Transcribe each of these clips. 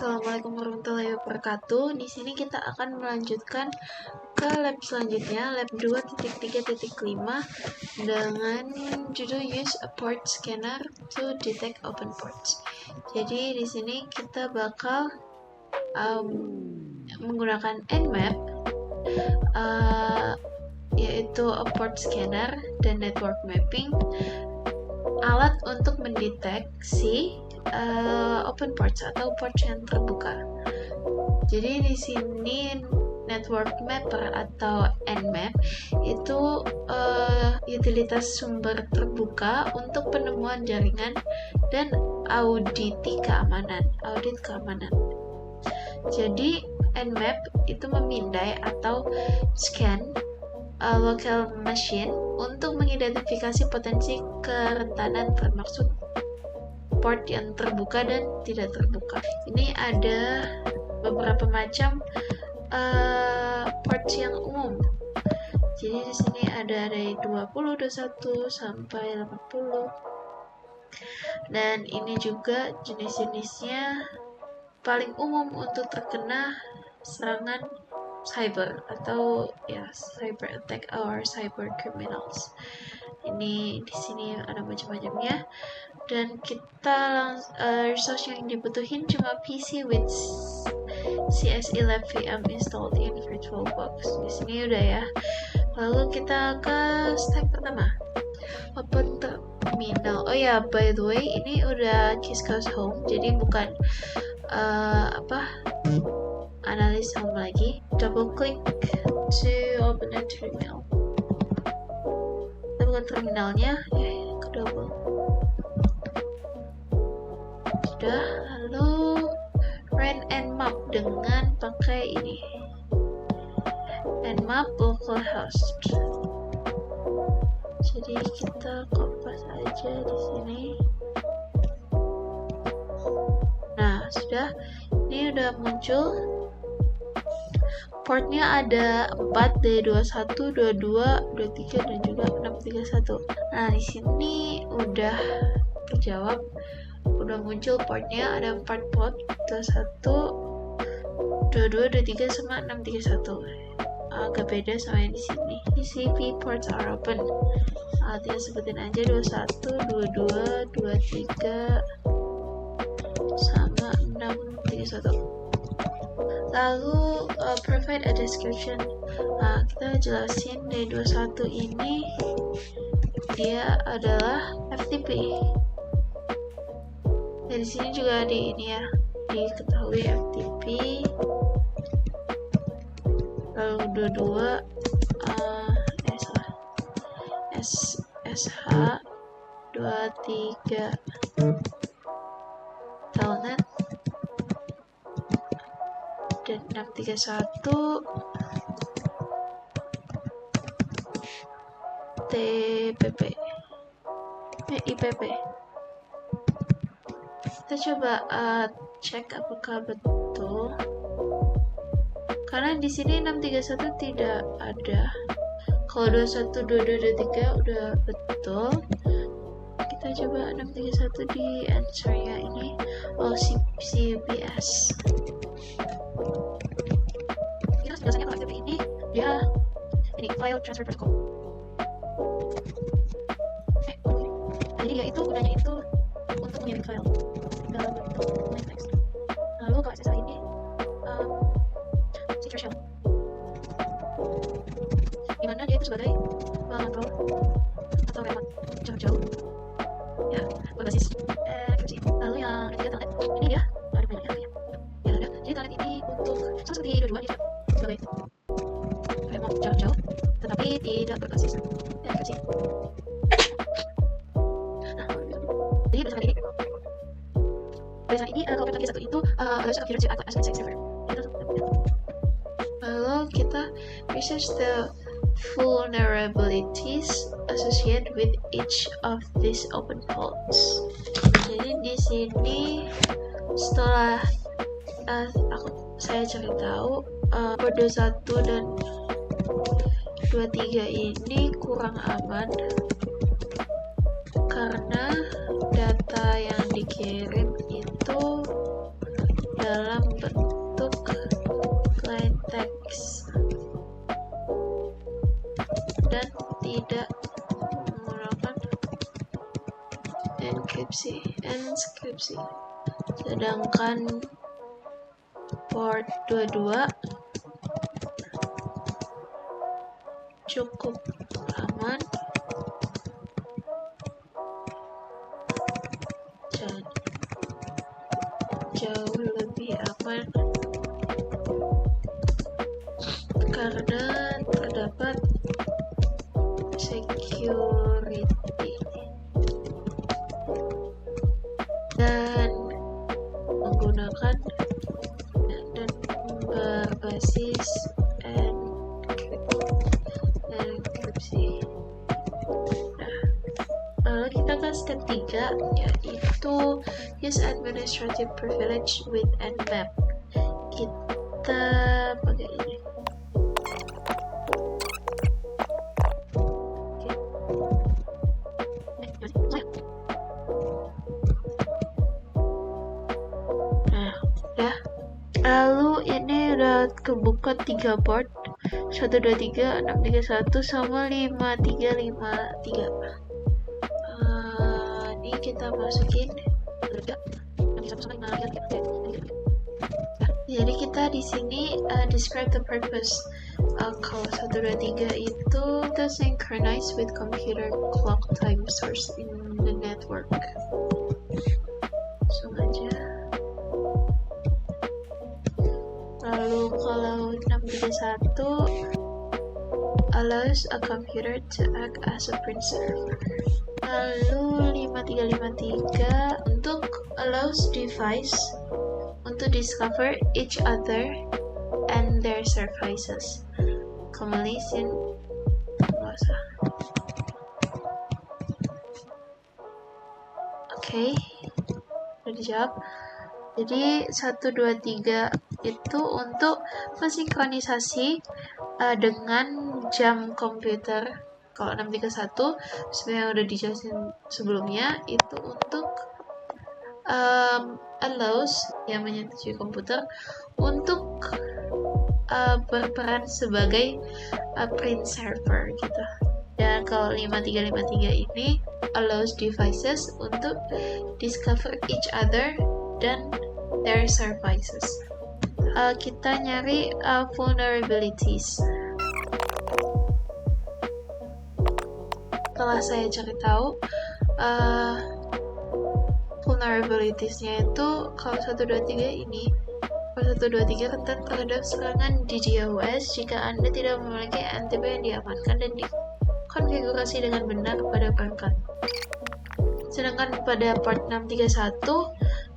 Assalamualaikum warahmatullahi wabarakatuh. Di sini kita akan melanjutkan ke lab selanjutnya, lab 2.3.5 dengan judul Use a Port Scanner to Detect Open Ports. Jadi di sini kita bakal menggunakan Nmap, yaitu a port scanner dan network mapping, alat untuk mendeteksi open ports atau port yang terbuka. Jadi di sini network mapper atau Nmap itu utilitas sumber terbuka untuk penemuan jaringan dan audit keamanan. Jadi Nmap itu memindai atau scan local machine untuk mengidentifikasi potensi kerentanan termasuk port yang terbuka dan tidak terbuka. Ini ada beberapa macam ports yang umum. Jadi di sini ada dari 20, 21 sampai 80. Dan ini juga jenis-jenisnya paling umum untuk terkena serangan cyber atau cyber attack or cyber criminals. Ini di sini ada macam-macamnya. Dan kita resource yang dibutuhin cuma PC with CS11 VM installed in VirtualBox. Di sini udah ya. Lalu kita ke step pertama, open terminal. Oh ya, by the way, ini udah Kiscos Home, jadi bukan analis home lagi. Double click to open a terminal. Kita bukan terminalnya, ke double. Sudah, lalu run Nmap dengan pakai ini, Nmap localhost. Jadi kita kopas aja di sini. Nah, sudah, ini udah muncul. Portnya ada 4, D21, 22, 23 dan juga 631. Nah, di sini udah terjawab. Udah muncul portnya, ada 4 port, 21, 22, 23 sama 631. Agak beda sama yang di sini. TCP ports are open. Tinggal sebutin aja 21, 22, 23 sama 631. Lalu provide a description. Kita jelasin dari 21 ini dia adalah FTP. Dari sini juga diketahui FTP. Lalu 22 SSH 23 telnet dan 631 TPP IPP. Kita coba cek apakah betul, karena di sini 631 tidak ada. Kalau 21, 22, 23 udah betul. Kita coba 631 di answer-nya ini. CUPS. Kita biasanya kalau FTP ini dia file transfer protocol. Jadi dia itu gunanya itu untuk mengirim file dalam bentuk plain text. Lalu kalau SSH ini secure shell, dimana dia itu sebagai pengontrol atau remote jauh-jauh ya, berbasis encryption. Lalu yang ketiga telnet, ini dia ada banyak ya. Jadi telnet ini untuk sama seperti 22 dia sebagai remote jauh-jauh, tetapi tidak berbasis encryption. Jadi berdasarkan ini kalau pakai 1 itu harus configure to as a server. Lalu kita research the vulnerabilities associated with each of these open ports. Jadi di sini setelah saya cari tahu port 21 dan 23 ini kurang aman karena data yang dikirim itu dalam enskripsi. Sedangkan port 22 cukup aman dan jauh lebih aman karena terdapat security dan menggunakan dan berbasis enkripsi. Lalu kita ke ketiga, yaitu use administrative privilege with Nmap. Kita pakai ini. Lalu ini udah kebuka 3 port 123, 631 sama 5353. Ini kita masukin jadi kita di sini describe the purpose. Kalau 123 itu to synchronize with computer clock time source in the network. Langsung aja. Lalu kalau 631 allows a computer to act as a print server. Lalu 5353 untuk allows device untuk discover each other and their services. Command Oke, udah dijawab. Jadi 123 itu untuk mensinkronisasi dengan jam komputer. Kalau 631 sebenarnya udah dijelasin sebelumnya, itu untuk allows yang menyetujui komputer untuk berperan sebagai print server gitu. Dan kalau 5353 ini allows devices untuk discover each other dan their services. Kita nyari vulnerabilities. Setelah saya cari tahu, vulnerabilitiesnya itu kalau 123 ini, kalau 123 rentan terhadap serangan DDoS jika Anda tidak memiliki NTP yang diamankan dan dikonfigurasi dengan benar pada perangkat. Sedangkan pada port 631,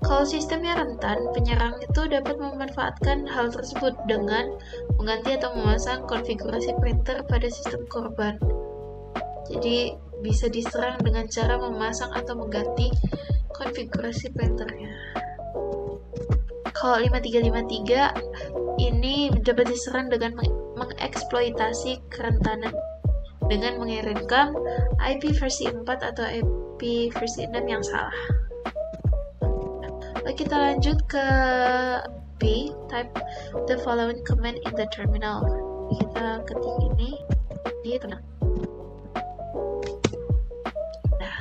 kalau sistemnya rentan, penyerang itu dapat memanfaatkan hal tersebut dengan mengganti atau memasang konfigurasi printer pada sistem korban. Jadi bisa diserang dengan cara memasang atau mengganti konfigurasi printernya. Kalau 5353 ini dapat diserang dengan mengeksploitasi kerentanan dengan mengirimkan IP versi 4 atau IP versi 6 yang salah. Lalu kita lanjut ke B, type the following command in the terminal. Kita ketik ini di tengah. Nah,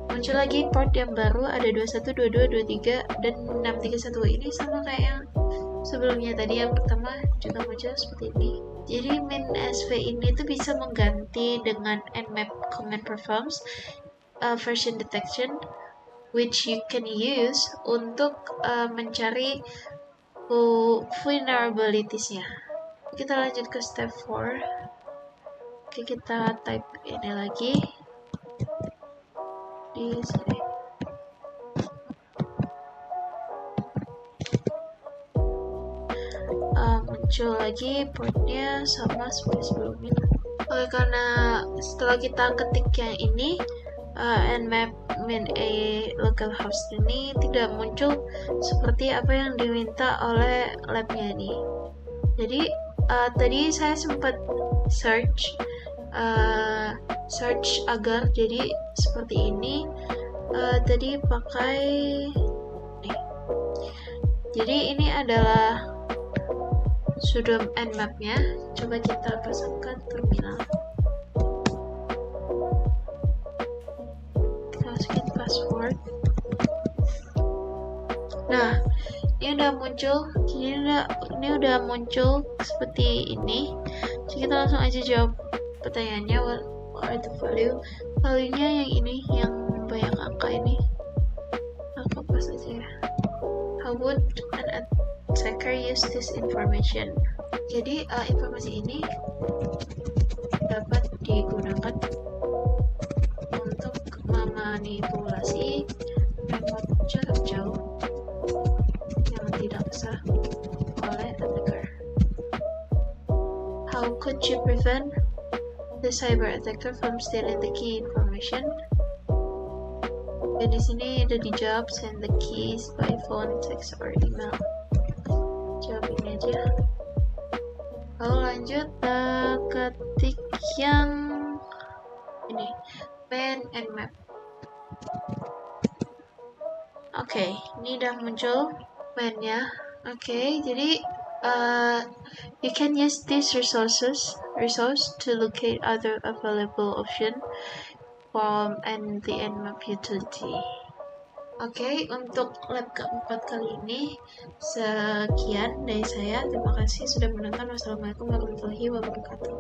muncul lagi port yang baru, ada 21, 22, 23, dan 631 ini sama kayak yang sebelumnya tadi. Yang pertama juga muncul seperti ini. Jadi min-sv ini tuh bisa mengganti dengan nmap command performs version detection, which you can use untuk mencari vulnerabilities-nya. Kita lanjut ke step 4. Oke, kita type ini lagi di sini. Muncul lagi portnya sama seperti sebelumnya. Oke, karena setelah kita ketik yang ini, nmap min a localhost ini tidak muncul seperti apa yang diminta oleh labnya ini. Jadi tadi saya sempat search agar jadi seperti ini. Tadi pakai nih. Jadi ini adalah sudo nmap-nya. Coba kita pasangkan terminal. Kita masukin password. Nah, ini udah muncul seperti ini. Jadi kita langsung aja jawab pertanyaannya. What are the value-nya yang ini, yang banyak angka ini. Aku pas aja ya. How would an attacker use this information? Jadi informasi ini dapat digunakan untuk memanipulasi remote jarak jauh yang tidak sah oleh attacker. How could you prevent the cyber attacker from stealing the key information? Dan di sini udah dijawab, send the keys by phone, text, or email. Jawab ini aja. Lalu lanjut ketik yang ini, pen and map. Oke, ini udah muncul pen-nya. Oke, jadi you can use this resource to locate other available option from and the Nmap utility. Oke, untuk lab keempat kali ini sekian dari saya. Terima kasih sudah menonton. Wassalamualaikum warahmatullahi wabarakatuh.